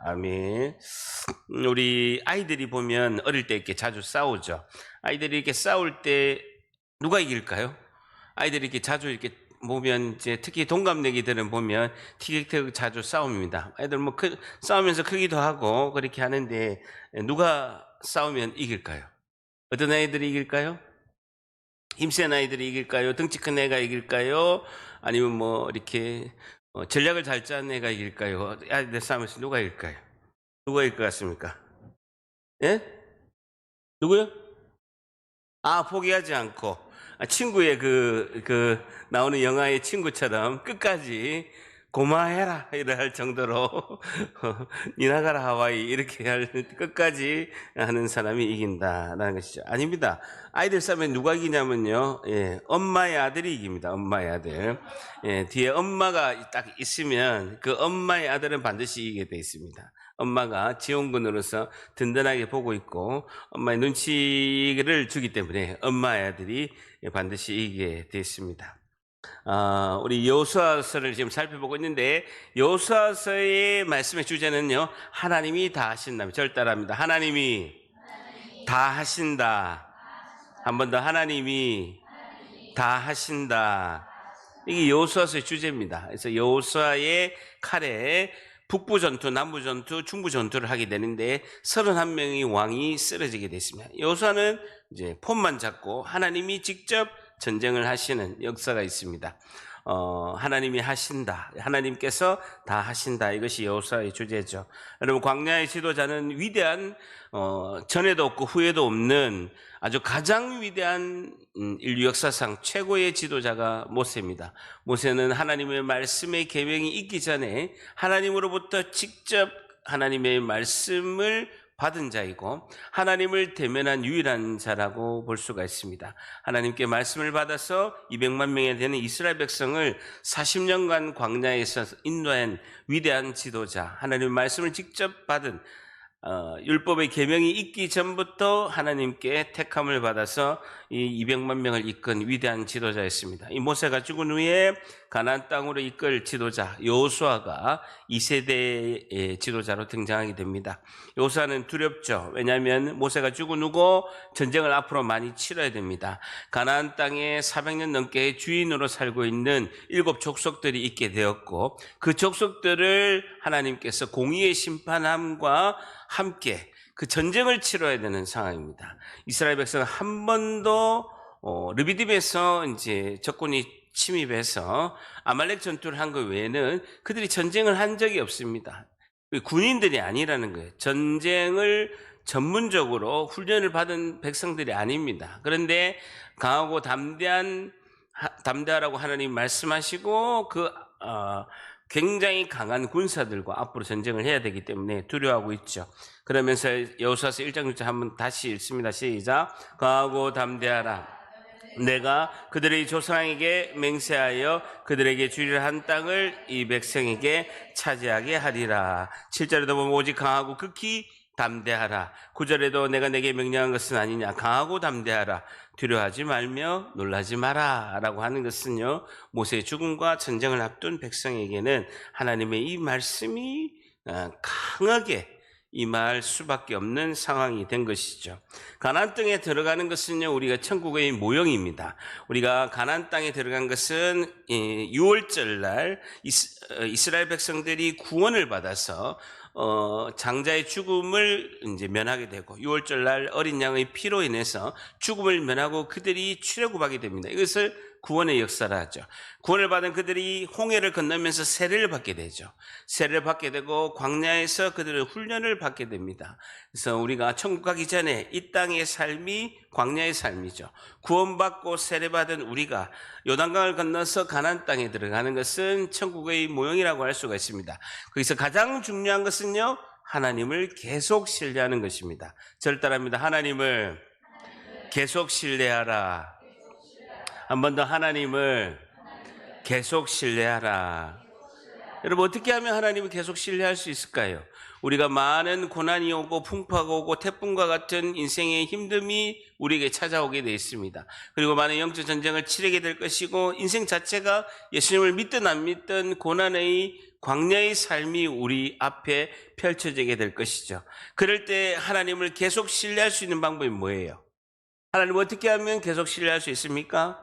아멘. 우리 아이들이 보면 어릴 때 이렇게 자주 싸우죠. 아이들이 이렇게 싸울 때 누가 이길까요? 아이들이 이렇게 자주 이렇게 보면 이제 특히 동갑내기들은 보면 티격태격 자주 싸웁니다. 애들 뭐 싸우면서 크기도 하고 그렇게 하는데 누가 싸우면 이길까요? 어떤 아이들이 이길까요? 힘센 아이들이 이길까요? 덩치 큰 애가 이길까요? 아니면 뭐 이렇게 전략을 잘 짜는 애가 이길까요? 아이들 싸움에서 누가 이길까요? 누가 이길 것 같습니까? 예? 누구요? 포기하지 않고. 친구의 나오는 영화의 친구처럼 끝까지 고마해라 이래 할 정도로 니나가라 하와이 이렇게 할 끝까지 하는 사람이 이긴다라는 것이죠. 아닙니다. 아이들 싸움에 누가 이기냐면요, 엄마의 아들이 이깁니다. 엄마의 아들. 뒤에 엄마가 딱 있으면 그 엄마의 아들은 반드시 이기게 돼 있습니다. 엄마가 지원군으로서 든든하게 보고 있고 엄마의 눈치를 주기 때문에 엄마의 아들이 반드시 이기게 돼 있습니다. 우리 여호수아서를 지금 살펴보고 있는데 여호수아서의 말씀의 주제는요, 하나님이 다 하신다. 절 따라합니다. 하나님이 다 하신다. 한 번 더, 하나님이 다 하신다. 이게 여호수아서의 주제입니다. 그래서 여호수아의 칼에 북부 전투, 남부 전투, 중부 전투를 하게 되는데 31명의 왕이 쓰러지게 됐습니다. 여호수아는 이제 폰만 잡고 하나님이 직접 전쟁을 하시는 역사가 있습니다. 하나님이 하신다. 하나님께서 다 하신다. 이것이 여호수아의 주제죠. 여러분, 광야의 지도자는 위대한 전에도 없고 후에도 없는 아주 가장 위대한 인류 역사상 최고의 지도자가 모세입니다. 모세는 하나님의 말씀의 계명이 있기 전에 하나님으로부터 직접 하나님의 말씀을 받은 자이고 하나님을 대면한 유일한 자라고 볼 수가 있습니다. 하나님께 말씀을 받아서 200만 명에 되는 이스라엘 백성을 40년간 광야에서 인도한 위대한 지도자, 하나님의 말씀을 직접 받은 율법의 계명이 있기 전부터 하나님께 택함을 받아서 이 200만 명을 이끈 위대한 지도자였습니다. 이 모세가 죽은 후에 가나안 땅으로 이끌 지도자 여호수아가 2세대의 지도자로 등장하게 됩니다. 여호수아는 두렵죠. 왜냐하면 모세가 죽은 후고 전쟁을 앞으로 많이 치러야 됩니다. 가나안 땅에 400년 넘게 주인으로 살고 있는 7 족속들이 있게 되었고 그 족속들을 하나님께서 공의의 심판함과 함께 그 전쟁을 치러야 되는 상황입니다. 이스라엘 백성은 한 번도 르비딤에서 이제 적군이 침입해서 아말렉 전투를 한 것 외에는 그들이 전쟁을 한 적이 없습니다. 군인들이 아니라는 거예요. 전쟁을 전문적으로 훈련을 받은 백성들이 아닙니다. 그런데 강하고 담대하라고 하나님 말씀하시고 굉장히 강한 군사들과 앞으로 전쟁을 해야 되기 때문에 두려워하고 있죠. 그러면서 여호수아서 1장 6절 한번 다시 읽습니다. 시작. 강하고 담대하라. 내가 그들의 조상에게 맹세하여 그들에게 주리라 한 땅을 이 백성에게 차지하게 하리라. 7절에도 보면 오직 강하고 극히 담대하라. 9절에도 내가 내게 명령한 것은 아니냐. 강하고 담대하라. 두려워하지 말며 놀라지 마라 라고 하는 것은요, 모세의 죽음과 전쟁을 앞둔 백성에게는 하나님의 이 말씀이 강하게 임할 수밖에 없는 상황이 된 것이죠. 가나안 땅에 들어가는 것은요, 우리가 천국의 모형입니다. 우리가 가나안 땅에 들어간 것은 6월절 날 이스라엘 백성들이 구원을 받아서 장자의 죽음을 이제 면하게 되고 6월절 날 어린 양의 피로 인해서 죽음을 면하고 그들이 출애굽하게 됩니다. 이것을 구원의 역사라 하죠. 구원을 받은 그들이 홍해를 건너면서 세례를 받게 되죠. 세례를 받게 되고 광야에서 그들은 훈련을 받게 됩니다. 그래서 우리가 천국 가기 전에 이 땅의 삶이 광야의 삶이죠. 구원받고 세례받은 우리가 요단강을 건너서 가나안 땅에 들어가는 것은 천국의 모형이라고 할 수가 있습니다. 거기서 가장 중요한 것은요, 하나님을 계속 신뢰하는 것입니다. 절 따라합니다. 하나님을 계속 신뢰하라. 한 번 더, 하나님을 계속 신뢰하라. 여러분, 어떻게 하면 하나님을 계속 신뢰할 수 있을까요? 우리가 많은 고난이 오고 풍파가 오고 태풍과 같은 인생의 힘듦이 우리에게 찾아오게 되어 있습니다. 그리고 많은 영적 전쟁을 치르게 될 것이고 인생 자체가 예수님을 믿든 안 믿든 고난의 광야의 삶이 우리 앞에 펼쳐지게 될 것이죠. 그럴 때 하나님을 계속 신뢰할 수 있는 방법이 뭐예요? 하나님 어떻게 하면 계속 신뢰할 수 있습니까?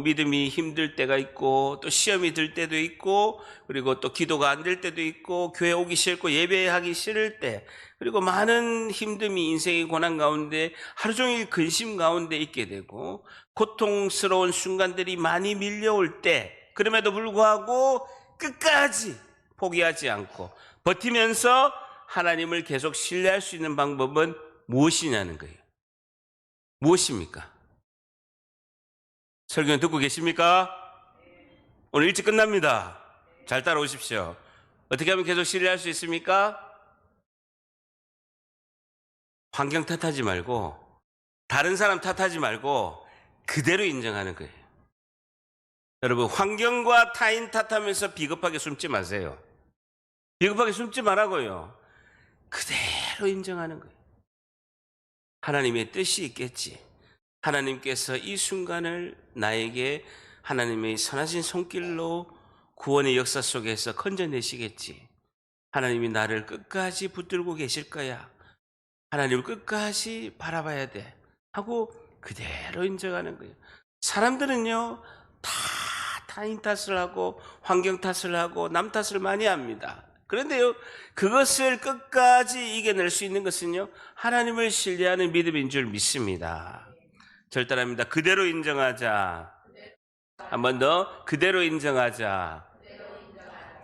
믿음이 힘들 때가 있고, 또 시험이 들 때도 있고, 그리고 또 기도가 안 될 때도 있고, 교회 오기 싫고 예배하기 싫을 때, 그리고 많은 힘듦이 인생의 고난 가운데 하루 종일 근심 가운데 있게 되고, 고통스러운 순간들이 많이 밀려올 때, 그럼에도 불구하고 끝까지 포기하지 않고 버티면서 하나님을 계속 신뢰할 수 있는 방법은 무엇이냐는 거예요. 무엇입니까? 설교 듣고 계십니까? 오늘 일찍 끝납니다. 잘 따라오십시오. 어떻게 하면 계속 신뢰할 수 있습니까? 환경 탓하지 말고, 다른 사람 탓하지 말고 그대로 인정하는 거예요. 여러분, 환경과 타인 탓하면서 비겁하게 숨지 마세요. 비겁하게 숨지 말라고요. 그대로 인정하는 거예요. 하나님의 뜻이 있겠지. 하나님께서 이 순간을 나에게 하나님의 선하신 손길로 구원의 역사 속에서 건져내시겠지. 하나님이 나를 끝까지 붙들고 계실 거야. 하나님을 끝까지 바라봐야 돼. 하고 그대로 인정하는 거예요. 사람들은요, 다 타인 탓을 하고 환경 탓을 하고 남 탓을 많이 합니다. 그런데요, 그것을 끝까지 이겨낼 수 있는 것은요, 하나님을 신뢰하는 믿음인 줄 믿습니다. 절단합니다. 그대로 인정하자. 한 번 더, 그대로 인정하자.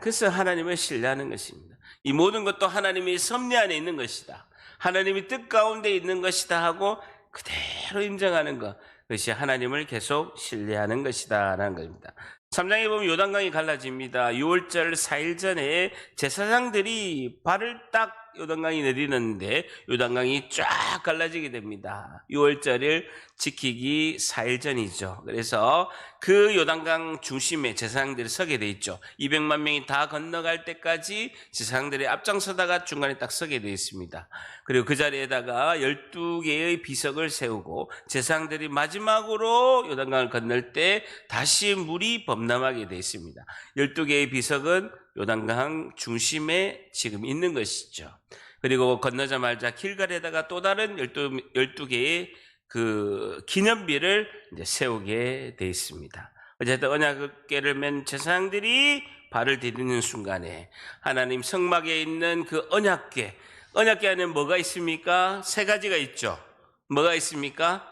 그래서 하나님을 신뢰하는 것입니다. 이 모든 것도 하나님의 섭리 안에 있는 것이다. 하나님이 뜻 가운데 있는 것이다 하고 그대로 인정하는 것. 그것이 하나님을 계속 신뢰하는 것이다 라는 겁니다. 3장에 보면 요단강이 갈라집니다. 6월절 4일 전에 제사장들이 발을 딱 요단강이 내리는데 요단강이 쫙 갈라지게 됩니다. 6월절을 지키기 4일 전이죠. 그래서 그 요단강 중심에 제사장들이 서게 돼 있죠. 200만 명이 다 건너갈 때까지 제사장들이 앞장서다가 중간에 딱 서게 돼 있습니다. 그리고 그 자리에다가 12개의 비석을 세우고 제사장들이 마지막으로 요단강을 건널 때 다시 물이 범람하게 돼 있습니다. 12개의 비석은 요단강 중심에 지금 있는 것이죠. 그리고 건너자마자 길갈에다가 또 다른 12개의 그 기념비를 이제 세우게 돼 있습니다. 어쨌든 언약궤를 맨 제사장들이 발을 디디는 순간에 하나님 성막에 있는 그 언약궤 안에 뭐가 있습니까? 세 가지가 있죠. 뭐가 있습니까?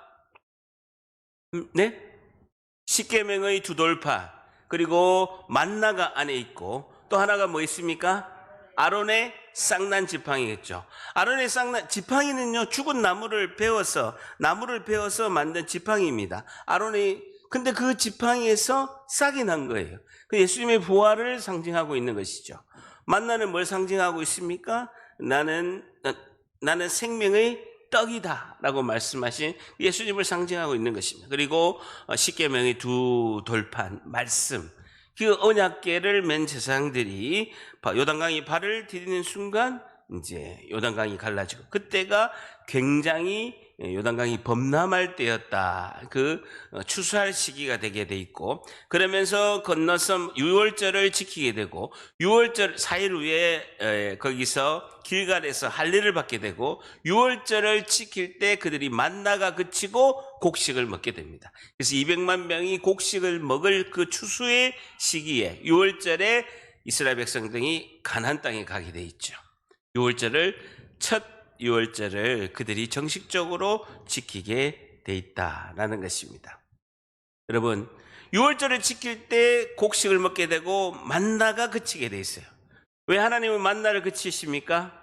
네? 십계명의 두 돌판, 그리고 만나가 안에 있고 또 하나가 뭐 있습니까? 아론의 쌍난 지팡이겠죠. 아론의 쌍난 지팡이는요, 죽은 나무를 베어서 만든 지팡이입니다. 근데 그 지팡이에서 싹이 난 거예요. 그 예수님의 부활을 상징하고 있는 것이죠. 만나는 뭘 상징하고 있습니까? 나는 생명의 떡이다 라고 말씀하신 예수님을 상징하고 있는 것입니다. 그리고 십계명의 두 돌판 말씀, 그 언약궤를 맨 제사장들이 요단강이 발을 디디는 순간 이제 요단강이 갈라지고, 그때가 굉장히 요단강이 범람할 때였다. 그 추수할 시기가 되게 돼 있고, 그러면서 건너서 6월절을 지키게 되고 6월절 4일 후에 거기서 길갈에서 할례를 받게 되고 6월절을 지킬 때 그들이 만나가 그치고 곡식을 먹게 됩니다. 그래서 200만 명이 곡식을 먹을 그 추수의 시기에 6월절에 이스라엘 백성들이 가나안 땅에 가게 돼 있죠. 6월절을 첫 6월절을 그들이 정식적으로 지키게 돼 있다라는 것입니다. 여러분, 6월절을 지킬 때 곡식을 먹게 되고 만나가 그치게 돼 있어요. 왜 하나님은 만나를 그치십니까?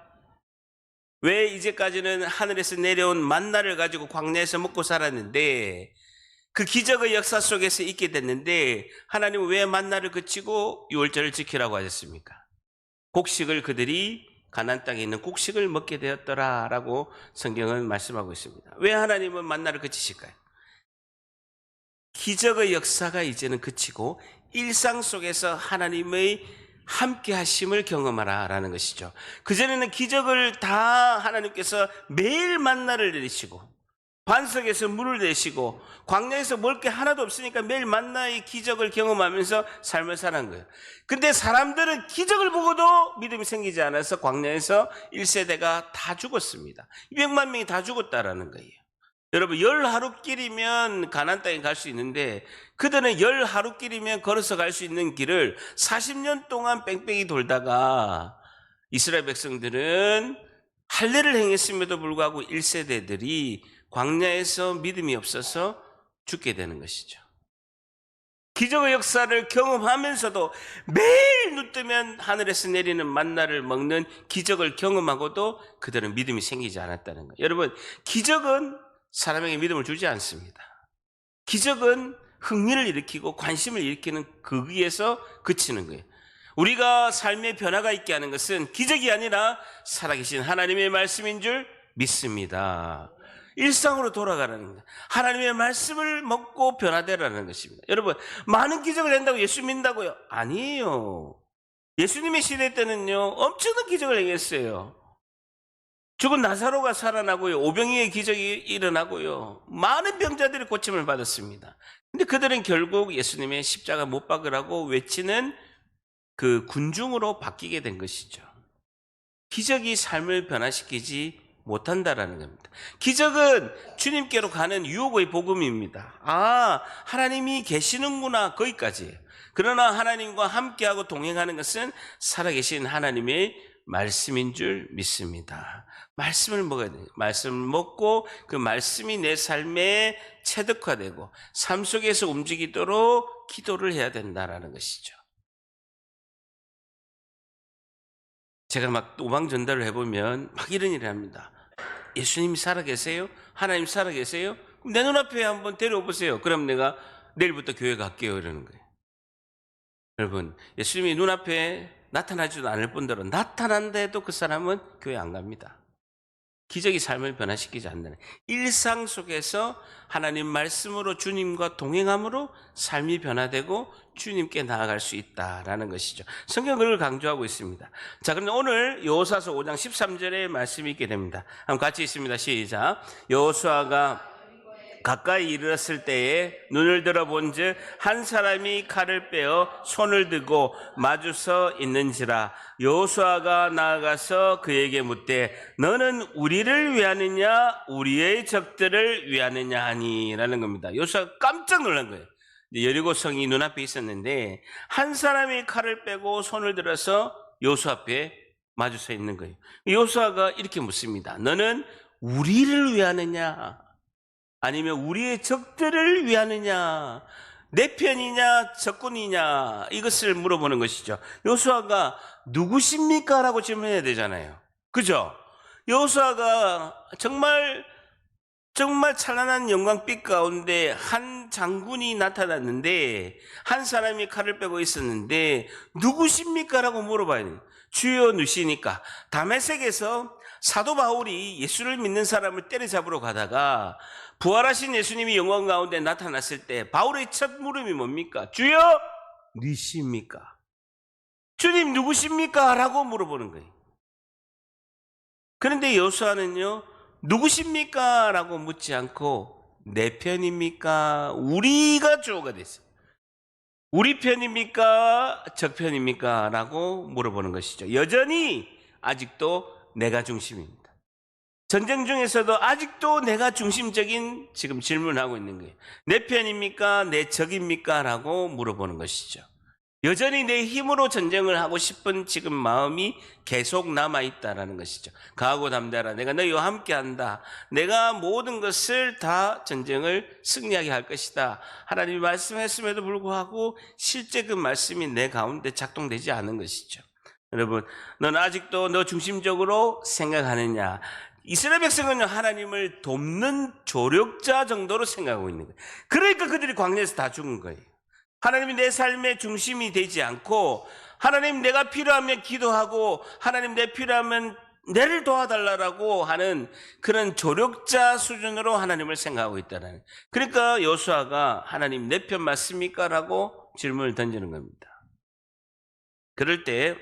왜 이제까지는 하늘에서 내려온 만나를 가지고 광야에서 먹고 살았는데, 그 기적의 역사 속에서 있게 됐는데 하나님은 왜 만나를 그치고 6월절을 지키라고 하셨습니까? 곡식을 그들이 가나안 땅에 있는 곡식을 먹게 되었더라라고 성경은 말씀하고 있습니다. 왜 하나님은 만나를 그치실까요? 기적의 역사가 이제는 그치고 일상 속에서 하나님의 함께 하심을 경험하라라는 것이죠. 그전에는 기적을 다 하나님께서 매일 만나를 내리시고 반석에서 물을 내시고 광야에서 먹을 게 하나도 없으니까 매일 만나의 기적을 경험하면서 삶을 사는 거예요. 근데 사람들은 기적을 보고도 믿음이 생기지 않아서 광야에서 1세대가 다 죽었습니다. 200만 명이 다 죽었다라는 거예요. 여러분, 10하루길이면 가나안 땅에 갈 수 있는데 그들은 10하루길이면 걸어서 갈 수 있는 길을 40년 동안 뺑뺑이 돌다가 이스라엘 백성들은 할례를 행했음에도 불구하고 1세대들이 광야에서 믿음이 없어서 죽게 되는 것이죠. 기적의 역사를 경험하면서도 매일 눈 뜨면 하늘에서 내리는 만나를 먹는 기적을 경험하고도 그들은 믿음이 생기지 않았다는 거예요. 여러분, 기적은 사람에게 믿음을 주지 않습니다. 기적은 흥미를 일으키고 관심을 일으키는 거기에서 그치는 거예요. 우리가 삶의 변화가 있게 하는 것은 기적이 아니라 살아계신 하나님의 말씀인 줄 믿습니다. 일상으로 돌아가라는 거예요. 하나님의 말씀을 먹고 변화되라는 것입니다. 여러분, 많은 기적을 한다고 예수 믿는다고요? 아니에요. 예수님의 시대 때는요, 엄청난 기적을 행했어요. 죽은 나사로가 살아나고요, 오병이의 기적이 일어나고요, 많은 병자들이 고침을 받았습니다. 근데 그들은 결국 예수님의 십자가 못 박으라고 외치는 그 군중으로 바뀌게 된 것이죠. 기적이 삶을 변화시키지 못한다라는 겁니다. 기적은 주님께로 가는 유혹의 복음입니다. 아, 하나님이 계시는구나, 거기까지예요. 그러나 하나님과 함께하고 동행하는 것은 살아계신 하나님의 말씀인 줄 믿습니다. 말씀을 먹어야 돼요. 말씀을 먹고 그 말씀이 내 삶에 체득화되고 삶 속에서 움직이도록 기도를 해야 된다라는 것이죠. 제가 막 오방 전달을 해보면 막 이런 일을 합니다. 예수님이 살아계세요? 하나님 살아계세요? 그럼 내 눈앞에 한번 데려오보세요. 그럼 내가 내일부터 교회 갈게요. 이러는 거예요. 여러분, 예수님이 눈앞에 나타나지도 않을 뿐더러 나타난데도 그 사람은 교회 안 갑니다. 기적이 삶을 변화시키지 않는, 일상 속에서 하나님 말씀으로 주님과 동행함으로 삶이 변화되고 주님께 나아갈 수 있다라는 것이죠. 성경은 그걸 강조하고 있습니다. 자, 그런데 오늘 여호수아서 5장 13절에 말씀이 있게 됩니다. 한번 같이 있습니다. 시작. 여호수아가 가까이 이르렀을 때에 눈을 들어본즉 한 사람이 칼을 빼어 손을 들고 마주서 있는지라. 여호수아가 나아가서 그에게 묻되 너는 우리를 위하느냐 우리의 적들을 위하느냐 하니라는 겁니다. 여호수아가 깜짝 놀란 거예요. 여리고 성이 눈앞에 있었는데 한 사람이 칼을 빼고 손을 들어서 여호수아 앞에 마주서 있는 거예요. 여호수아가 이렇게 묻습니다. 너는 우리를 위하느냐 아니면 우리의 적들을 위하느냐, 내 편이냐 적군이냐, 이것을 물어보는 것이죠. 여호수아가 누구십니까? 라고 질문해야 되잖아요. 그죠? 여호수아가 정말 찬란한 영광빛 가운데 한 장군이 나타났는데 한 사람이 칼을 빼고 있었는데 누구십니까? 라고 물어봐야 돼요. 주여 누시니까. 다메섹에서 사도 바울이 예수를 믿는 사람을 때려잡으러 가다가 부활하신 예수님이 영광 가운데 나타났을 때 바울의 첫 물음이 뭡니까? 주여 누구십니까? 주님 누구십니까? 라고 물어보는 거예요. 그런데 여호수아는요, 누구십니까? 라고 묻지 않고 내 편입니까? 우리가 주어가 됐어요. 우리 편입니까? 적 편입니까? 라고 물어보는 것이죠. 여전히 아직도 내가 중심입니다. 전쟁 중에서도 아직도 내가 중심적인 지금 질문을 하고 있는 거예요. 내 편입니까? 내 적입니까? 라고 물어보는 것이죠. 여전히 내 힘으로 전쟁을 하고 싶은 지금 마음이 계속 남아있다라는 것이죠. 강하고 담대하라. 내가 너희와 함께한다. 내가 모든 것을 다 전쟁을 승리하게 할 것이다. 하나님이 말씀했음에도 불구하고 실제 그 말씀이 내 가운데 작동되지 않은 것이죠. 여러분, 넌 아직도 너 중심적으로 생각하느냐? 이스라엘 백성은 하나님을 돕는 조력자 정도로 생각하고 있는 거예요. 그러니까 그들이 광야에서 다 죽은 거예요. 하나님이 내 삶의 중심이 되지 않고 하나님 내가 필요하면 기도하고 하나님 내 필요하면 내를 도와달라고 하는 그런 조력자 수준으로 하나님을 생각하고 있다는. 그러니까 여호수아가 하나님 내 편 맞습니까? 라고 질문을 던지는 겁니다. 그럴 때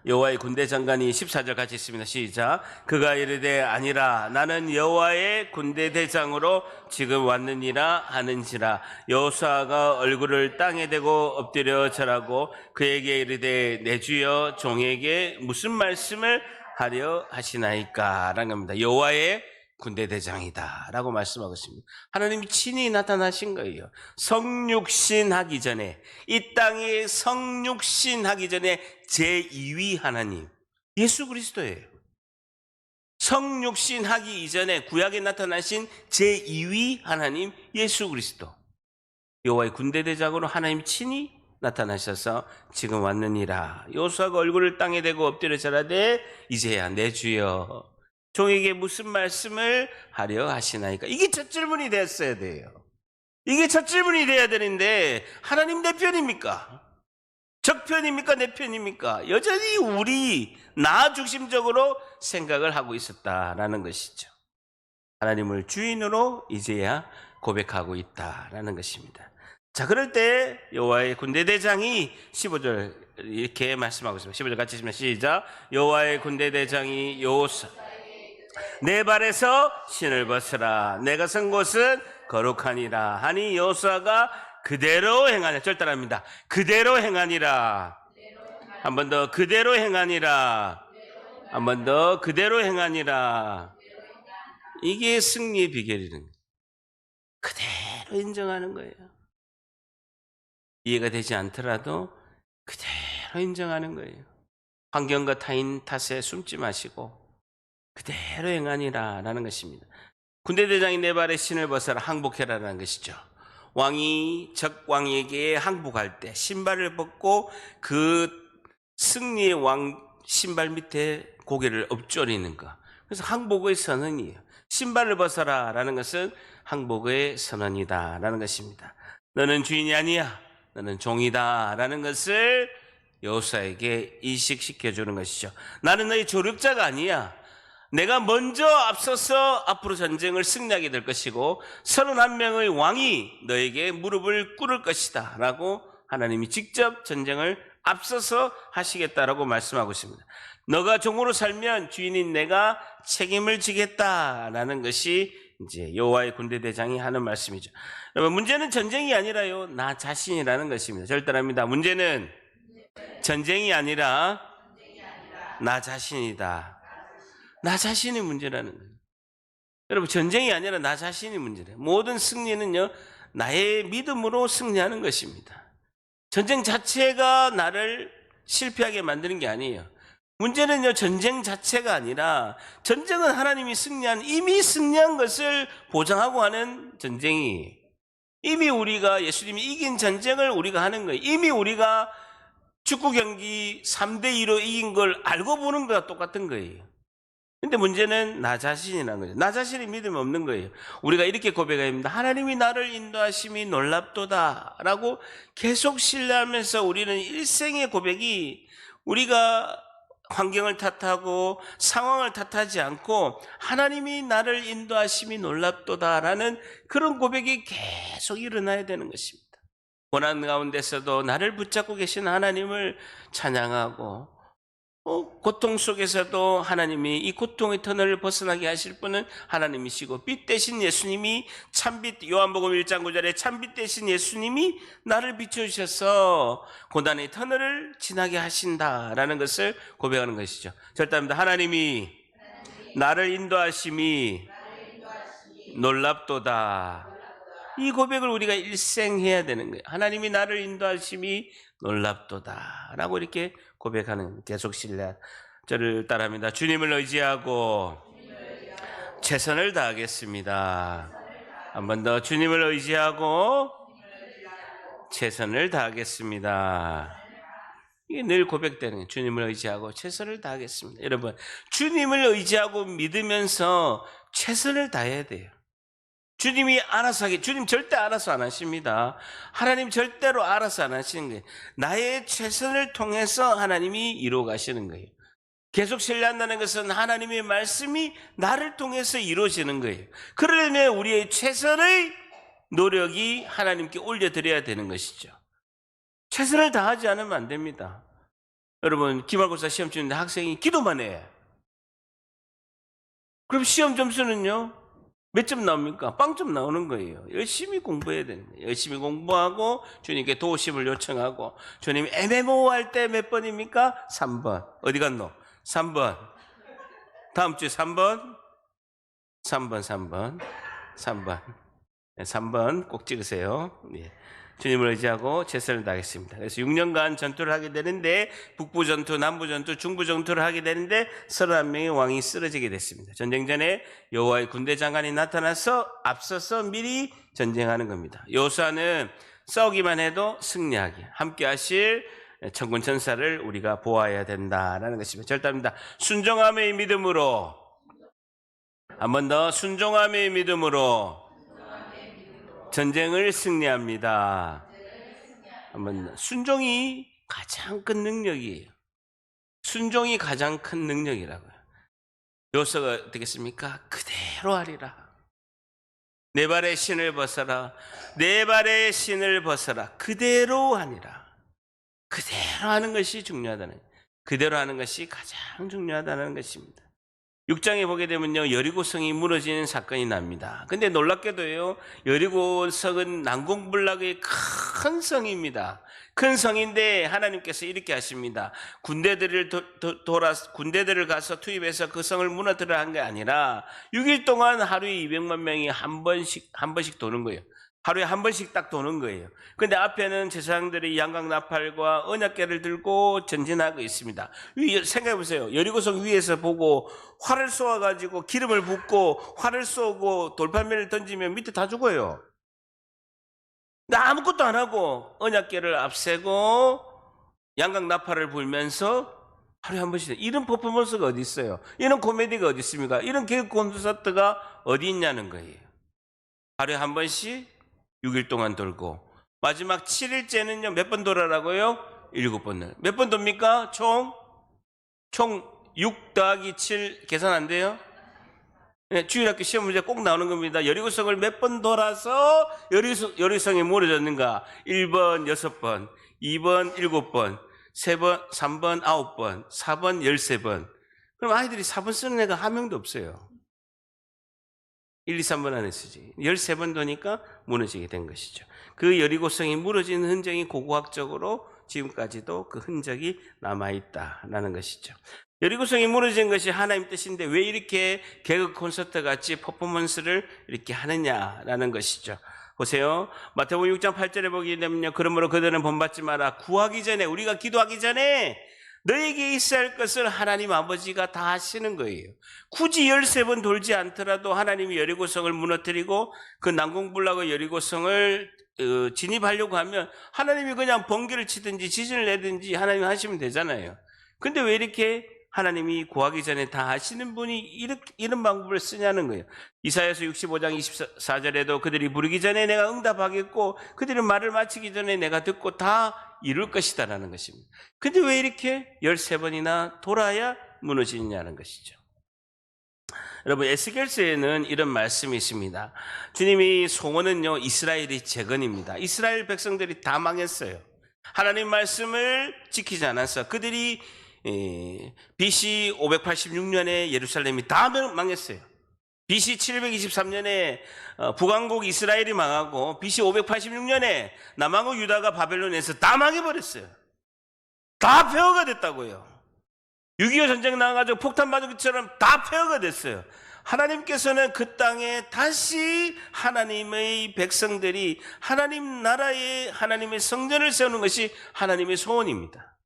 여호와의 군대 장관이 14절 같이 있습니다. 시작. 그가 이르되 아니라 나는 여호와의 군대 대장으로 지금 왔느니라 하는지라. 여호수아가 얼굴을 땅에 대고 엎드려 절하고 그에게 이르되 내 주여 종에게 무슨 말씀을 하려 하시나이까 라는 겁니다. 여호와의 군대 대장이다 라고 말씀하고 있습니다. 하나님이 친히 나타나신 거예요. 성육신 하기 전에, 이 땅에 성육신 하기 전에 제2위 하나님 예수 그리스도예요. 성육신 하기 이전에 구약에 나타나신 제2위 하나님 예수 그리스도, 여호와의 군대 대장으로 하나님 친히 나타나셔서 지금 왔느니라. 여호수아가 얼굴을 땅에 대고 엎드려 절하되 이제야 내 주여 종에게 무슨 말씀을 하려 하시나이까. 이게 첫 질문이 됐어야 돼요. 이게 첫 질문이 돼야 되는데 하나님 내 편입니까? 적 편입니까? 내 편입니까? 여전히 우리 나 중심적으로 생각을 하고 있었다라는 것이죠. 하나님을 주인으로 이제야 고백하고 있다라는 것입니다. 자, 그럴 때 여호와의 군대 대장이 15절 이렇게 말씀하고 있습니다. 15절 같이 읽으면 시작. 여호와의 군대 대장이 여호수아 내 발에서 신을 벗으라. 내가 선 곳은 거룩하니라 하니 여호수아가 그대로 행하니라. 절 따라합니다. 그대로 행하니라. 한 번 더 그대로 행하니라. 한 번 더 그대로 행하니라. 이게 승리의 비결이는 거예요. 그대로 인정하는 거예요. 이해가 되지 않더라도 그대로 인정하는 거예요. 환경과 타인 탓에 숨지 마시고 그대로 행하니라 라는 것입니다. 군대대장이 내 발에 신을 벗어라 항복해라라는 것이죠. 왕이 적왕에게 항복할 때 신발을 벗고 그 승리의 왕 신발 밑에 고개를 엎조리는 것, 그래서 항복의 선언이에요. 신발을 벗어라 라는 것은 항복의 선언이다 라는 것입니다. 너는 주인이 아니야, 너는 종이다 라는 것을 여호수아에게 인식시켜주는 것이죠. 나는 너희 조력자가 아니야. 내가 먼저 앞서서 앞으로 전쟁을 승리하게 될 것이고 31명의 왕이 너에게 무릎을 꿇을 것이다 라고 하나님이 직접 전쟁을 앞서서 하시겠다라고 말씀하고 있습니다. 너가 종으로 살면 주인인 내가 책임을 지겠다라는 것이 이제 여호와의 군대 대장이 하는 말씀이죠. 여러분, 문제는 전쟁이 아니라요, 나 자신이라는 것입니다. 절대랍니다. 문제는 전쟁이 아니라 나 자신이다. 나 자신이 문제라는 거예요. 여러분, 전쟁이 아니라 나 자신이 문제래요. 모든 승리는요, 나의 믿음으로 승리하는 것입니다. 전쟁 자체가 나를 실패하게 만드는 게 아니에요. 문제는요, 전쟁 자체가 아니라 전쟁은 하나님이 이미 승리한 것을 보장하고 하는 전쟁이에요. 이미 우리가 예수님이 이긴 전쟁을 우리가 하는 거예요. 이미 우리가 축구 경기 3대2로 이긴 걸 알고 보는 거와 똑같은 거예요. 근데 문제는 나 자신이라는 거죠. 나 자신이 믿음이 없는 거예요. 우리가 이렇게 고백해야 합니다. 하나님이 나를 인도하심이 놀랍도다 라고 계속 신뢰하면서 우리는 일생의 고백이, 우리가 환경을 탓하고 상황을 탓하지 않고 하나님이 나를 인도하심이 놀랍도다 라는 그런 고백이 계속 일어나야 되는 것입니다. 고난 가운데서도 나를 붙잡고 계신 하나님을 찬양하고, 고통 속에서도 하나님이 이 고통의 터널을 벗어나게 하실 분은 하나님이시고, 빛 대신 예수님이, 참빛, 요한복음 1장 9절에 참빛 대신 예수님이 나를 비춰주셔서 고난의 터널을 지나게 하신다라는 것을 고백하는 것이죠. 절대합니다. 하나님이 나를 인도하심이 놀랍도다. 이 고백을 우리가 일생 해야 되는 거예요. 하나님이 나를 인도하심이 놀랍도다 라고 이렇게 고백하는, 계속 신뢰. 저를 따라합니다. 주님을 의지하고 최선을 다하겠습니다. 한 번 더, 주님을 의지하고 최선을 다하겠습니다. 이게 늘 고백되는 거예요. 주님을 의지하고 최선을 다하겠습니다. 여러분, 주님을 의지하고 믿으면서 최선을 다해야 돼요. 주님이 알아서 하게, 주님 절대 알아서 안 하십니다. 하나님 절대로 알아서 안 하시는 거예요. 나의 최선을 통해서 하나님이 이루어 가시는 거예요. 계속 신뢰한다는 것은 하나님의 말씀이 나를 통해서 이루어지는 거예요. 그러려면 우리의 최선의 노력이 하나님께 올려드려야 되는 것이죠. 최선을 다하지 않으면 안 됩니다. 여러분 기말고사 시험 치는데 학생이 기도만 해. 그럼 시험 점수는요? 몇 점 나옵니까? 빵점 나오는 거예요. 열심히 공부해야 되는 거예요. 열심히 공부하고 주님께 도우심을 요청하고 주님이 애매모호할 때 몇 번입니까? 3번. 어디 갔노? 3번. 다음 주에 3번. 3번. 3번 꼭 찍으세요. 예. 주님을 의지하고 최선을 다하겠습니다. 그래서 6년간 전투를 하게 되는데 북부 전투, 남부 전투, 중부 전투를 하게 되는데 31명의 왕이 쓰러지게 됐습니다. 전쟁 전에 여호와의 군대 장관이 나타나서 앞서서 미리 전쟁하는 겁니다. 여호수아는 싸우기만 해도 승리하게 함께 하실 천군 천사를 우리가 보아야 된다라는 것입니다. 절답니다. 순종함의 믿음으로, 한 번 더, 순종함의 믿음으로 전쟁을 승리합니다. 한번 순종이 가장 큰 능력이에요. 순종이 가장 큰 능력이라고요. 여호수아가 어떻겠습니까? 그대로 하리라. 내 발의 신을 벗어라. 내 발의 신을 벗어라. 그대로 하니라. 그대로 하는 것이 중요하다는, 그대로 하는 것이 가장 중요하다는 것입니다. 6장에 보게 되면요, 여리고성이 무너지는 사건이 납니다. 근데 놀랍게도요, 여리고성은 난공불락의 큰 성입니다. 큰 성인데 하나님께서 이렇게 하십니다. 군대들을 가서 투입해서 그 성을 무너뜨려 한 게 아니라 6일 동안 하루에 200만 명이 한 번씩 도는 거예요. 하루에 한 번씩 딱 도는 거예요. 근데 앞에는 제사장들이 양각나팔과 언약궤를 들고 전진하고 있습니다. 생각해 보세요. 여리고성 위에서 보고 활을 쏘아가지고 기름을 붓고 활을 쏘고 돌팔매를 던지면 밑에 다 죽어요. 근데 아무것도 안 하고 언약궤를 앞세고 양각나팔을 불면서 하루에 한 번씩, 이런 퍼포먼스가 어디 있어요? 이런 코미디가 어디 있습니까? 이런 개그 콘서트가 어디 있냐는 거예요. 하루에 한 번씩 6일 동안 돌고 마지막 7일째는요 몇 번 돌아라고요? 7번을. 몇 번 돕니까? 총 6 더하기 7 계산 안 돼요? 네, 주일학교 시험 문제 꼭 나오는 겁니다. 여리고성을 몇 번 돌아서 여리고성이 무너졌는가? 1번 6번, 2번 7번, 3번 9번, 4번 13번. 그럼 아이들이 4번 쓰는 애가 한 명도 없어요. 1, 2, 3번 안에 쓰지. 13번 도니까 무너지게 된 것이죠. 그 여리고성이 무너지는 흔적이 고고학적으로 지금까지도 그 흔적이 남아있다라는 것이죠. 여리고성이 무너진 것이 하나님 뜻인데 왜 이렇게 개그 콘서트 같이 퍼포먼스를 이렇게 하느냐라는 것이죠. 보세요. 마태복음 6장 8절에 보게 되면요. 그러므로 그들은 본받지 마라. 구하기 전에, 우리가 기도하기 전에 너에게 있어야 할 것을 하나님 아버지가 다 하시는 거예요. 굳이 13번 돌지 않더라도 하나님이 여리고성을 무너뜨리고 그 난공불락의 여리고성을 진입하려고 하면 하나님이 그냥 번개를 치든지 지진을 내든지 하나님이 하시면 되잖아요. 근데 왜 이렇게 하나님이 구하기 전에 다 하시는 분이 이런 방법을 쓰냐는 거예요. 이사야서 65장 24절에도 그들이 부르기 전에 내가 응답하겠고 그들이 말을 마치기 전에 내가 듣고 다 이룰 것이다라는 것입니다. 근데 왜 이렇게 13번이나 돌아야 무너지느냐는 것이죠. 여러분, 에스겔서에는 이런 말씀이 있습니다. 주님이 소원은요, 이스라엘의 재건입니다. 이스라엘 백성들이 다 망했어요. 하나님 말씀을 지키지 않아서 그들이 BC 586년에 예루살렘이 다 망했어요. BC 723년에 북왕국 이스라엘이 망하고 BC 586년에 남왕국 유다가 바벨론에서 다 망해버렸어요. 다 폐허가 됐다고요. 6.25 전쟁 나가지고 폭탄 맞은 것처럼 다 폐허가 됐어요. 하나님께서는 그 땅에 다시 하나님의 백성들이 하나님 나라에 하나님의 성전을 세우는 것이 하나님의 소원입니다.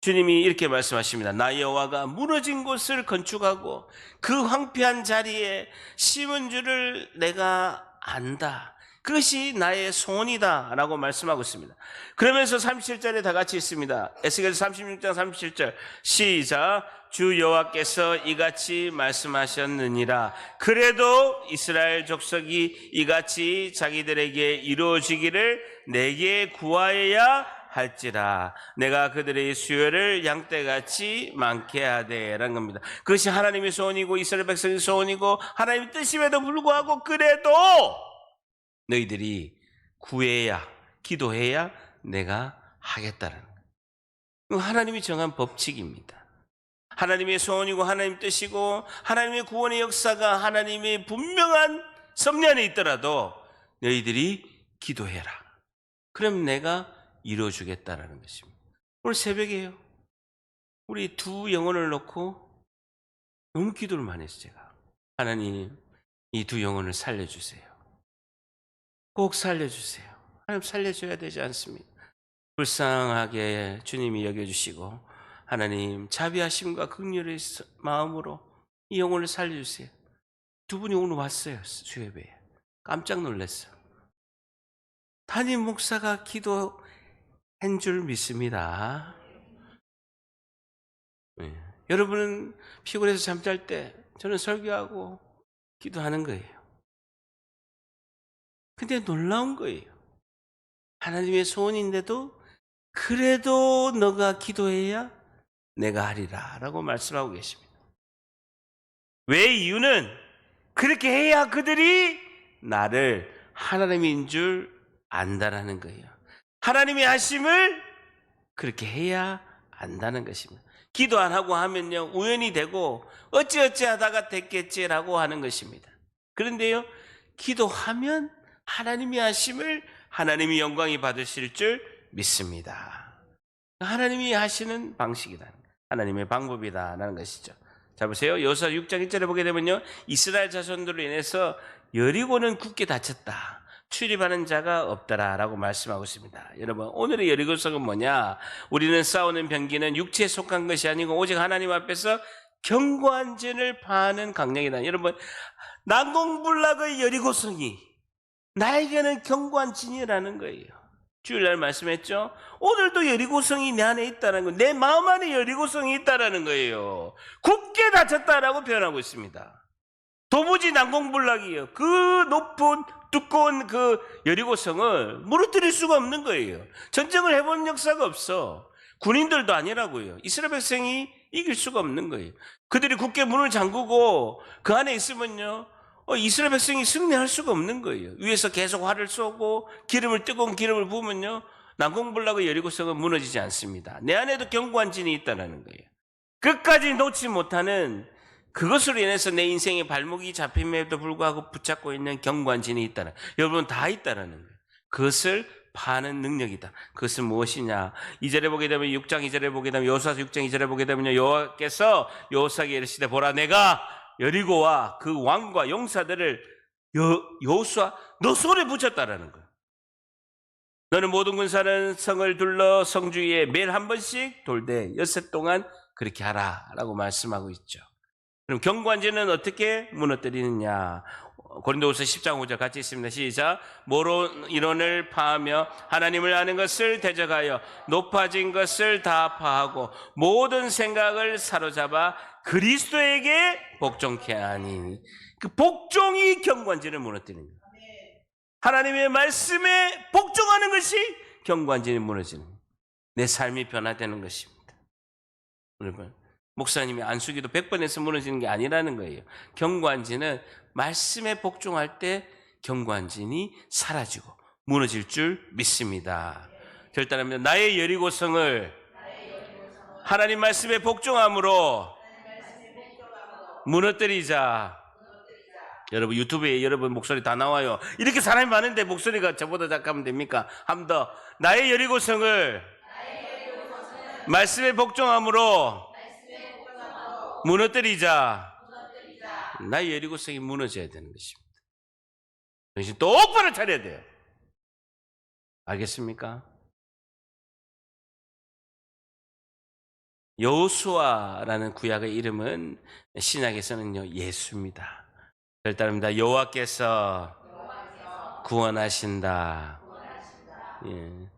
주님이 이렇게 말씀하십니다. 나 여호와가 무너진 곳을 건축하고 그 황폐한 자리에 심은 줄을 내가 안다. 그것이 나의 소원이다 라고 말씀하고 있습니다. 그러면서 37절에 다 같이 있습니다. 에스겔서 36장 37절 시작. 주 여호와께서 이같이 말씀하셨느니라. 그래도 이스라엘 족속이 이같이 자기들에게 이루어지기를 내게 구하여야 할지라. 내가 그들의 수요를 양떼같이 많게 하되 라는 겁니다. 그것이 하나님의 소원이고 이스라엘 백성의 소원이고 하나님의 뜻임에도 불구하고 그래도 너희들이 구해야, 기도해야 내가 하겠다는 거예요. 하나님이 정한 법칙입니다. 하나님의 소원이고 하나님 뜻이고 하나님의 구원의 역사가 하나님의 분명한 섭리 안에 있더라도 너희들이 기도해라. 그럼 내가 이루어주겠다라는 것입니다. 오늘 새벽에요. 우리 두 영혼을 놓고 너무 기도를 많이 했어요. 제가. 하나님, 이 두 영혼을 살려주세요. 꼭 살려주세요. 하나님 살려줘야 되지 않습니까? 불쌍하게 주님이 여겨주시고 하나님 자비하심과 긍휼의 마음으로 이 영혼을 살려주세요. 두 분이 오늘 왔어요. 수협에. 깜짝 놀랐어요. 담임 목사가 기도한 줄 믿습니다. 네. 여러분은 피곤해서 잠잘 때 저는 설교하고 기도하는 거예요. 근데 놀라운 거예요. 하나님의 소원인데도 그래도 너가 기도해야 내가 하리라 라고 말씀하고 계십니다. 왜? 이유는 그렇게 해야 그들이 나를 하나님인 줄 안다라는 거예요. 하나님이 하심을 그렇게 해야 안다는 것입니다. 기도 안 하고 하면요 우연히 되고 어찌어찌 하다가 됐겠지라고 하는 것입니다. 그런데요 기도하면 하나님이 하심을 하나님이 영광이 받으실 줄 믿습니다. 하나님이 하시는 방식이다. 하나님의 방법이다라는 것이죠. 자 보세요. 여호수아 6장 1절에 보게 되면요 이스라엘 자손들로 인해서 여리고는 굳게 닫혔다. 출입하는 자가 없더라라고 말씀하고 있습니다. 여러분 오늘의 여리고성은 뭐냐? 우리는 싸우는 병기는 육체에 속한 것이 아니고 오직 하나님 앞에서 견고한 진을 파는 강령이다. 여러분 난공불락의 여리고성이 나에게는 견고한 진이라는 거예요. 주일날 말씀했죠. 오늘도 여리고성이 내 안에 있다는 거, 내 마음 안에 여리고성이 있다는 거예요. 굳게 닫혔다라고 표현하고 있습니다. 도무지 난공불락이에요. 그 높은 두꺼운 그 여리고성을 무너뜨릴 수가 없는 거예요. 전쟁을 해본 역사가 없어. 군인들도 아니라고요. 이스라엘 백성이 이길 수가 없는 거예요. 그들이 굳게 문을 잠그고 그 안에 있으면요 이스라엘 백성이 승리할 수가 없는 거예요. 위에서 계속 활을 쏘고 뜨거운 기름을 부으면요 난공불락의 여리고성은 무너지지 않습니다. 내 안에도 견고한 진이 있다는 거예요. 끝까지 놓지 못하는 그것으로 인해서 내 인생의 발목이 잡힘에도 불구하고 붙잡고 있는 견고한 진이 있다는, 여러분 다 있다는 거예요. 그것을 파는 능력이다. 그것은 무엇이냐? 2절에 보게 되면 6장 2절에 보게 되면 여호수아서 6장 2절에 보게 되면요 여호와께서 여호수아에게 이르시되 보라 내가 여리고와 그 왕과 용사들을 여호수아 너 손에 붙였다라는 거예요. 너는 모든 군사는 성을 둘러 성 주위에 매일 한 번씩 돌되 엿새 동안 그렇게 하라라고 말씀하고 있죠. 그럼 견고한 진은 어떻게 무너뜨리느냐? 고린도후서 10장 5절 같이 있습니다. 시작. 모론 이론을 파하며 하나님을 아는 것을 대적하여 높아진 것을 다 파하고 모든 생각을 사로잡아 그리스도에게 복종케 하니. 그 복종이 견고한 진을 무너뜨리는 거예요. 하나님의 말씀에 복종하는 것이 견고한 진이 무너지는 거예요. 내 삶이 변화되는 것입니다. 여러분 목사님이 안수기도 100번에서 무너지는 게 아니라는 거예요. 견고한 진은 말씀에 복종할 때 견고한 진이 사라지고 무너질 줄 믿습니다. 결단합니다. 나의 여리고성을 하나님 말씀에 복종함으로 무너뜨리자. 여러분 유튜브에 여러분 목소리 다 나와요. 이렇게 사람이 많은데 목소리가 저보다 작가면 됩니까? 한 번 더. 나의 여리고성을 말씀에 복종함으로 무너뜨리자. 나의 여리고성이 무너져야 되는 것입니다. 정신 똑바로 차려야 돼요. 알겠습니까? 여호수아라는 구약의 이름은 신약에서는요 예수입니다. 따릅니다. 여호와께서 구원하신다. 예.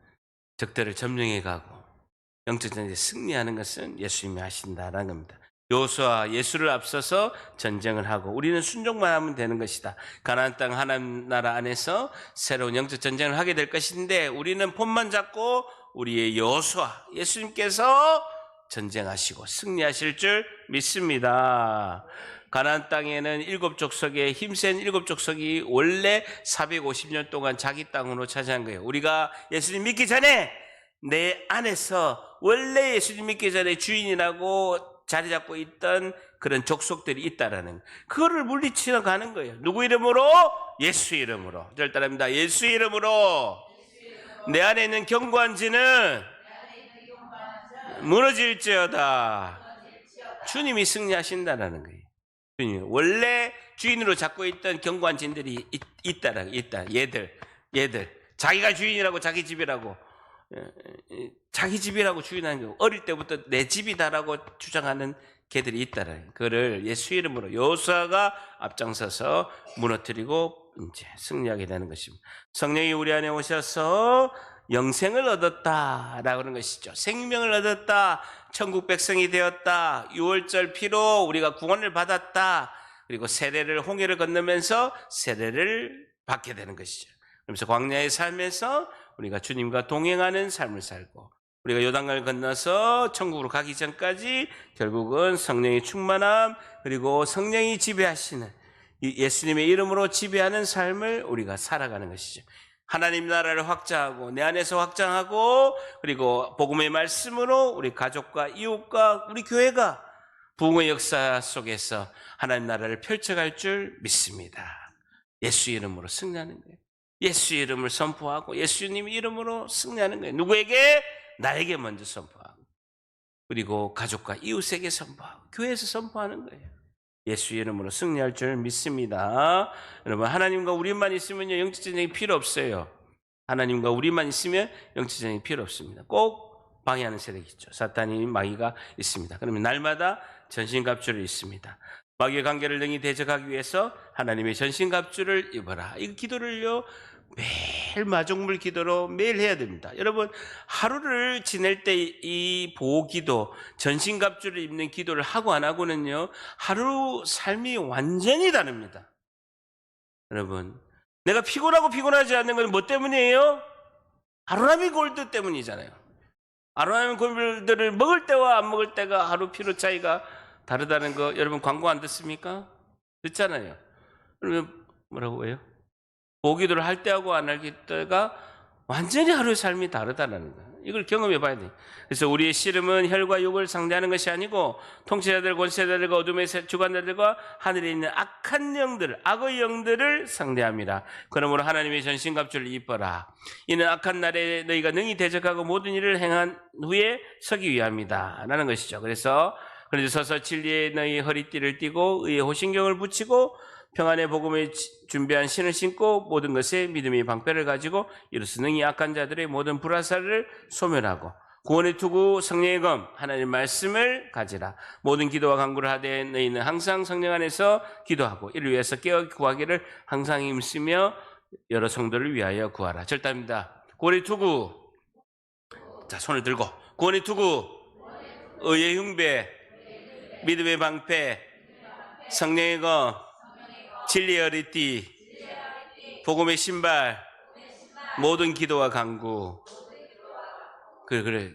적들을 점령해 가고 영적 전쟁에 승리하는 것은 예수님이 하신다라는 겁니다. 여호수아 예수를 앞서서 전쟁을 하고 우리는 순종만 하면 되는 것이다. 가나안 땅 하나님 나라 안에서 새로운 영적 전쟁을 하게 될 것인데 우리는 폰만 잡고 우리의 여호수아 예수님께서 전쟁하시고 승리하실 줄 믿습니다. 가나안 땅에는 7족속의 힘센 7족속이 원래 450년 동안 자기 땅으로 차지한 거예요. 우리가 예수님 믿기 전에 내 안에서 원래 예수님 믿기 전에 주인이라고 자리 잡고 있던 그런 족속들이 있다라는 그거를 물리치러 가는 거예요. 누구 이름으로? 예수 이름으로. 절 따라합니다. 예수 이름으로 내 안에 있는 견고한지는 무너질지어다. 주님이 승리하신다라는 거예요. 주님 원래 주인으로 잡고 있던 견고한 진들이 있다. 얘들 자기가 주인이라고 자기 집이라고 자기 집이라고 주인하는 거 어릴 때부터 내 집이다라고 주장하는 개들이 있다라는 그거를 예수 이름으로 여호수아가 앞장서서 무너뜨리고 이제 승리하게 되는 것입니다. 성령이 우리 안에 오셔서 영생을 얻었다라고 하는 것이죠. 생명을 얻었다. 천국 백성이 되었다. 유월절 피로 우리가 구원을 받았다. 그리고 세례를 홍해를 건너면서 세례를 받게 되는 것이죠. 그러면서 광야의 삶에서 우리가 주님과 동행하는 삶을 살고 우리가 요단강을 건너서 천국으로 가기 전까지 결국은 성령의 충만함 그리고 성령이 지배하시는 예수님의 이름으로 지배하는 삶을 우리가 살아가는 것이죠. 하나님 나라를 확장하고 내 안에서 확장하고 그리고 복음의 말씀으로 우리 가족과 이웃과 우리 교회가 부흥의 역사 속에서 하나님 나라를 펼쳐갈 줄 믿습니다. 예수 이름으로 승리하는 거예요. 예수 이름을 선포하고 예수님 이름으로 승리하는 거예요. 누구에게? 나에게 먼저 선포하고 그리고 가족과 이웃에게 선포하고 교회에서 선포하는 거예요. 예수 이름으로 승리할 줄 믿습니다. 여러분 하나님과 우리만 있으면요 영적 전쟁이 필요 없어요. 하나님과 우리만 있으면 영적 전쟁이 필요 없습니다. 꼭 방해하는 세력이 있죠. 사탄이 마귀가 있습니다. 그러면 날마다 전신갑주를 입습니다. 마귀의 관계를 능히 대적하기 위해서 하나님의 전신갑주를 입어라. 이 기도를요 매일 마중물 기도로 매일 해야 됩니다. 여러분 하루를 지낼 때 이 보호기도 전신갑주를 입는 기도를 하고 안 하고는요 하루 삶이 완전히 다릅니다. 여러분 내가 피곤하고 피곤하지 않는 건 뭐 때문이에요? 아로나미 골드 때문이잖아요. 아로나미 골드를 먹을 때와 안 먹을 때가 하루 피로 차이가 다르다는 거 여러분 광고 안 듣습니까? 듣잖아요. 그러면 뭐라고 해요? 보기도를 할 때하고 안 할 때가 완전히 하루의 삶이 다르다는 거예요. 이걸 경험해 봐야 돼요. 그래서 우리의 씨름은 혈과 육을 상대하는 것이 아니고 통치자들, 권세자들과 어둠의 주관자들과 하늘에 있는 악한 영들, 악의 영들을 상대합니다. 그러므로 하나님의 전신갑주를 입어라. 이는 악한 날에 너희가 능히 대적하고 모든 일을 행한 후에 서기 위함이다 라는 것이죠. 그래서 서서 진리의 너희 허리띠를 띠고 의의 호신경을 붙이고 평안의 복음을 준비한 신을 신고 모든 것에 믿음의 방패를 가지고 이로써 능히 악한 자들의 모든 불화살을 소멸하고 구원의 투구 성령의 검 하나님의 말씀을 가지라. 모든 기도와 간구를 하되 너희는 항상 성령 안에서 기도하고 이를 위해서 깨어 구하기를 항상 힘쓰며 여러 성도를 위하여 구하라. 절답니다. 구원의 투구. 자, 손을 들고 구원의 투구 의의 흉배 믿음의 방패 성령의 검 진리의 허리띠 복음의 신발 모든 기도와 간구 그래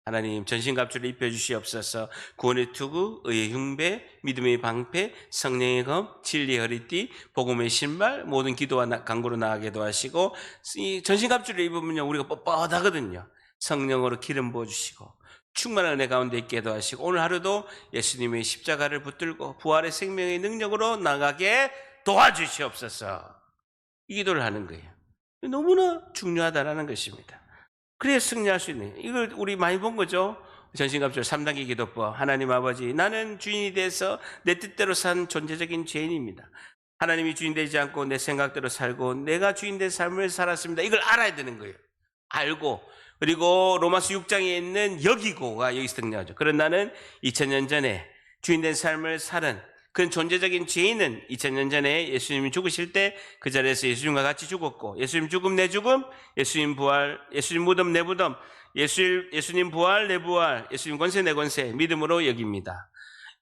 하나님 전신갑주를 입혀주시옵소서. 구원의 투구 의의 흉배 믿음의 방패 성령의 검 진리의 허리띠 복음의 신발 모든 기도와 간구로 나아가게 도와주시고 이 전신갑주를 입으면요 우리가 뻣뻣하거든요. 성령으로 기름 부어주시고 충만한 은혜 가운데 있게 도와주시고 오늘 하루도 예수님의 십자가를 붙들고 부활의 생명의 능력으로 나가게 도와주시옵소서. 이 기도를 하는 거예요. 너무나 중요하다는 것입니다. 그래야 승리할 수 있는 이걸 우리 많이 본 거죠. 전신갑주 3단계 기도법. 하나님 아버지 나는 주인이 돼서 내 뜻대로 산 존재적인 죄인입니다. 하나님이 주인 되지 않고 내 생각대로 살고 내가 주인 된 삶을 살았습니다. 이걸 알아야 되는 거예요. 알고 그리고 로마서 6장에 있는 여기고가 여기서 등장하죠. 그런 나는 2000년 전에 주인된 삶을 살은 그런 존재적인 죄인은 2000년 전에 예수님이 죽으실 때 그 자리에서 예수님과 같이 죽었고 예수님 죽음 내 죽음, 예수님 부활, 예수님 무덤 내 무덤, 예수님 부활 내 부활, 예수님 권세 내 권세 믿음으로 여깁니다.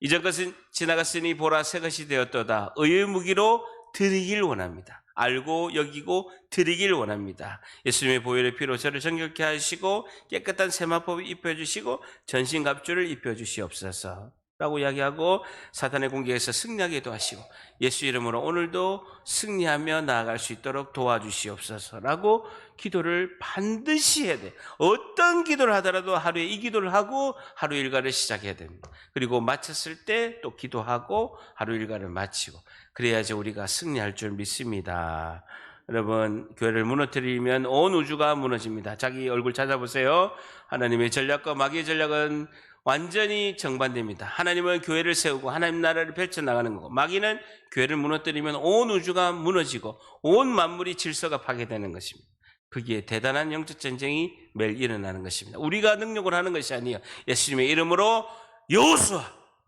이전 것은 지나갔으니 보라 새 것이 되었도다. 의의 무기로 드리길 원합니다. 알고 여기고 드리길 원합니다. 예수님의 보혈의 피로 저를 정결케 하시고 깨끗한 세마포를 입혀주시고 전신갑주를 입혀주시옵소서. 라고 이야기하고 사탄의 공격에서 승리하게도 하시고 예수 이름으로 오늘도 승리하며 나아갈 수 있도록 도와주시옵소서라고 기도를 반드시 해야 돼. 어떤 기도를 하더라도 하루에 이 기도를 하고 하루 일과를 시작해야 됩니다. 그리고 마쳤을 때 또 기도하고 하루 일과를 마치고 그래야지 우리가 승리할 줄 믿습니다. 여러분, 교회를 무너뜨리면 온 우주가 무너집니다. 자기 얼굴 찾아보세요. 하나님의 전략과 마귀의 전략은 완전히 정반대입니다. 하나님은 교회를 세우고 하나님 나라를 펼쳐나가는 거고 마귀는 교회를 무너뜨리면 온 우주가 무너지고 온 만물이 질서가 파괴되는 것입니다. 거기에 대단한 영적 전쟁이 매일 일어나는 것입니다. 우리가 능력을 하는 것이 아니에요. 예수님의 이름으로 여호수아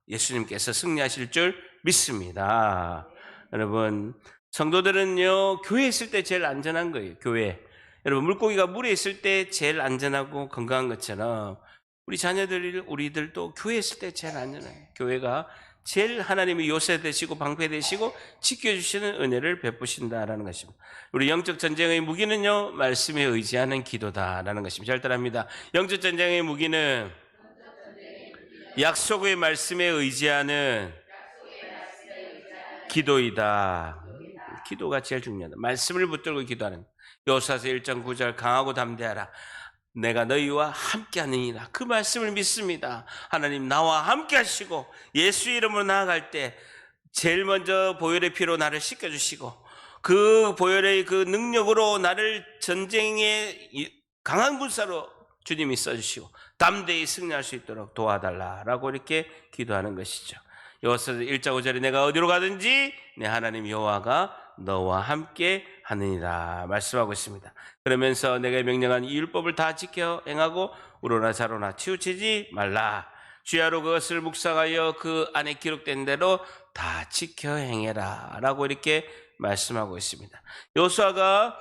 예수님께서 승리하실 줄 믿습니다. 여러분, 성도들은요 교회에 있을 때 제일 안전한 거예요. 교회. 여러분, 물고기가 물에 있을 때 제일 안전하고 건강한 것처럼 우리 자녀들, 우리들도 교회에 있을 때 제일 안전해요. 교회가 제일 하나님의 요새 되시고 방패 되시고 지켜주시는 은혜를 베푸신다라는 것입니다. 우리 영적 전쟁의 무기는요 말씀에 의지하는 기도다라는 것입니다. 잘 따라합니다. 영적 전쟁의 무기는 약속의 말씀에 의지하는 기도이다. 기도가 제일 중요하다. 말씀을 붙들고 기도하는. 여호수아서 1장 9절 강하고 담대하라. 내가 너희와 함께하느니라. 그 말씀을 믿습니다. 하나님 나와 함께 하시고 예수 이름으로 나아갈 때 제일 먼저 보혈의 피로 나를 씻겨주시고 그 보혈의 그 능력으로 나를 전쟁의 강한 군사로 주님이 써주시고 담대히 승리할 수 있도록 도와달라라고 이렇게 기도하는 것이죠. 여호수아서 1장 5절에 내가 어디로 가든지 내 하나님 여호와가 너와 함께 하느니라 말씀하고 있습니다. 그러면서 내가 명령한 이 율법을 다 지켜 행하고 우로나 좌로나 치우치지 말라. 주야로 그것을 묵상하여 그 안에 기록된 대로 다 지켜 행해라 라고 이렇게 말씀하고 있습니다. 여호수아가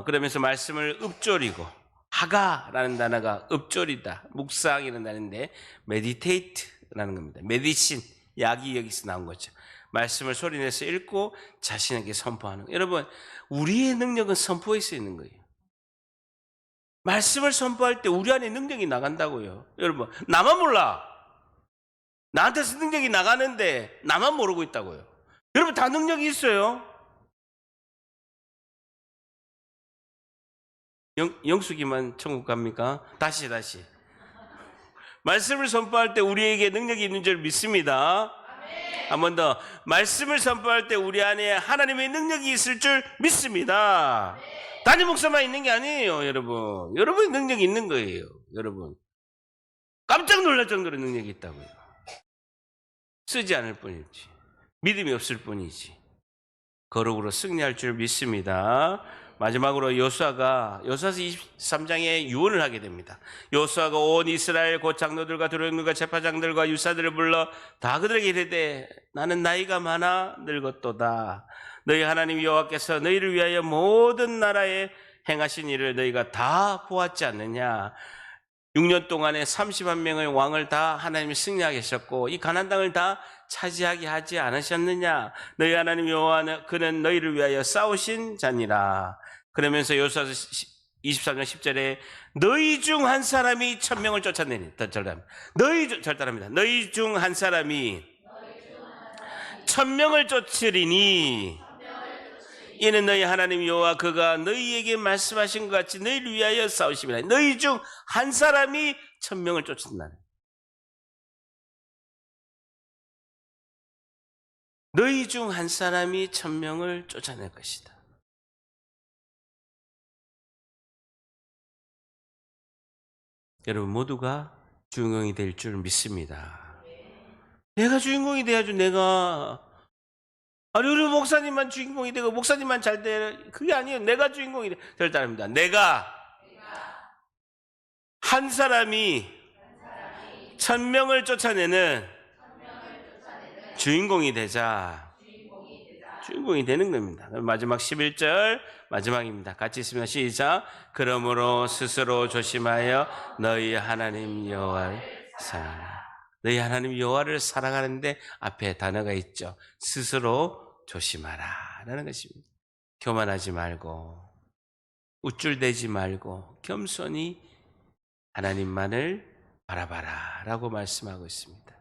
그러면서 말씀을 읊조리고 하가라는 단어가 읊조리다, 묵상이라는 단어인데 meditate라는 겁니다. 메디신, 약이 여기서 나온 거죠. 말씀을 소리내서 읽고 자신에게 선포하는 거예요. 여러분, 우리의 능력은 선포에 서 있는 거예요. 말씀을 선포할 때 우리 안에 능력이 나간다고요. 여러분, 나만 몰라. 나한테서 능력이 나가는데 나만 모르고 있다고요. 여러분, 다 능력이 있어요. 영숙이만 천국 갑니까? 다시. 말씀을 선포할 때 우리에게 능력이 있는 줄 믿습니다. 한 번 더. 말씀을 선포할 때 우리 안에 하나님의 능력이 있을 줄 믿습니다. 담임 목사만 있는 게 아니에요, 여러분. 여러분의 능력이 있는 거예요, 여러분. 깜짝 놀랄 정도로 능력이 있다고요. 쓰지 않을 뿐이지. 믿음이 없을 뿐이지. 거룩으로 승리할 줄 믿습니다. 마지막으로 여호수아서 23장에 유언을 하게 됩니다. 여호수아가 온 이스라엘 곧 장로들과 두령들과 제사장들과 유사들을 불러 다 그들에게 이르되 나는 나이가 많아 늙었도다. 너희 하나님 여호와께서 너희를 위하여 모든 나라에 행하신 일을 너희가 다 보았지 않느냐. 6년 동안에 30만 명의 왕을 다 하나님이 승리하게 하셨고 이 가나안 땅을 다 차지하게 하지 않으셨느냐. 너희 하나님 여호와는 그는 너희를 위하여 싸우신 자니라. 그러면서 여호수아서 23장 10절에 너희 중 한 사람이 1000명을 쫓아내니 너희 중 한 사람이 1000명을 쫓으리니 이는 너희 하나님 여호와 그가 너희에게 말씀하신 것 같이 너희를 위하여 싸우심이라. 너희 중 한 사람이 1000명을 쫓는다. 너희 중 한 사람이 1000명을 쫓아낼 것이다. 여러분 모두가 주인공이 될 줄 믿습니다. 내가 주인공이 돼야죠. 우리 목사님만 주인공이 되고 목사님만 잘 돼. 그게 아니에요. 내가 주인공이 돼. 절대입니다. 내가 한 사람이 1000명을 쫓아내는 주인공이 되자. 주인공이 되는 겁니다. 마지막 11절 마지막입니다. 같이 있으면 시작. 그러므로 스스로 조심하여 너희 하나님 여호와를 사랑하라. 너희 하나님 여호와를 사랑하는데 앞에 단어가 있죠. 스스로 조심하라 라는 것입니다. 교만하지 말고 우쭐대지 말고 겸손히 하나님만을 바라봐라 라고 말씀하고 있습니다.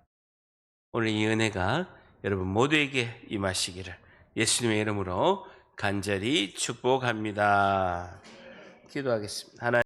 오늘 이 은혜가 여러분 모두에게 임하시기를 예수님의 이름으로 간절히 축복합니다. 기도하겠습니다. 하나님